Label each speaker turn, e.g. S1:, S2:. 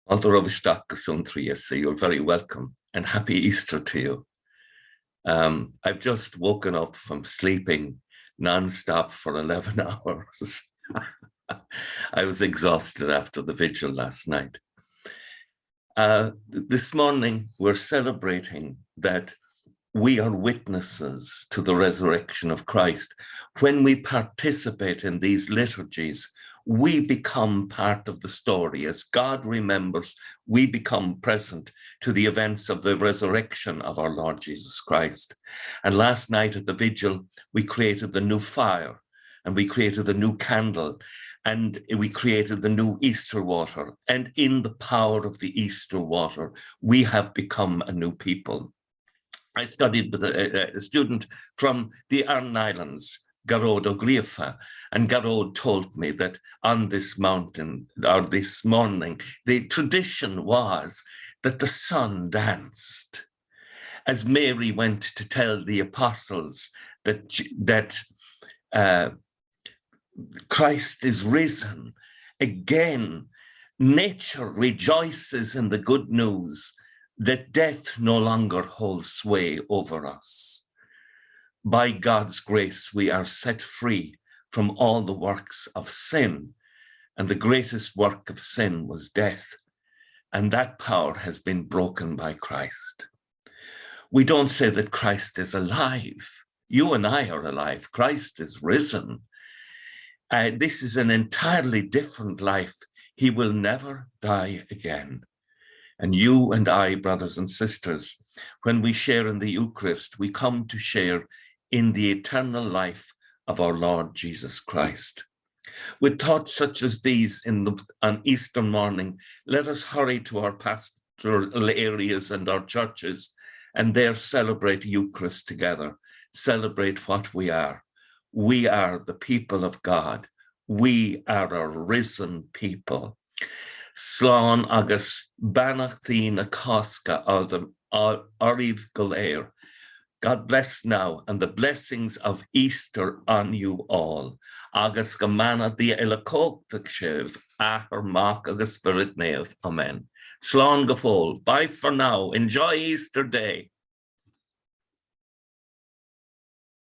S1: Suantraí Íosa, you're very welcome, and happy Easter to you. I've just woken up from sleeping non-stop for 11 hours. I was exhausted after the vigil last night. This morning, we're celebrating that we are witnesses to the resurrection of Christ. When we participate in these liturgies, we become part of the story. As God remembers, we become present to the events of the resurrection of our Lord Jesus Christ. And last night at the vigil, we created the new fire, and we created the new candle, and we created the new Easter water. And in the power of the Easter water, we have become a new people. I studied with a student from the Aran Islands, Garrod O'Griafa, and Garrod told me that on this mountain, or this morning, the tradition was that the sun danced as Mary went to tell the apostles that Christ is risen. Again, nature rejoices in the good news that death no longer holds sway over us. By God's grace, we are set free from all the works of sin, and the greatest work of sin was death, and that power has been broken by Christ. We don't say that Christ is alive. You and I are alive. Christ is risen. This is an entirely different life. He will never die again. And you and I, brothers and sisters, when we share in the Eucharist, we come to share in the eternal life of our Lord Jesus Christ. With thoughts such as these on Easter morning, let us hurry to our pastoral areas and our churches, and there celebrate Eucharist together, celebrate what we are. We are the people of God. We are a risen people. Slán agus banachthín a cosca ariv goléir. God bless now, and the blessings of Easter on you all. Agus gamana dia elakóchtach shev, ahar mach agus spirit nev. Amen. Slán gafol. Bye for now. Enjoy Easter Day.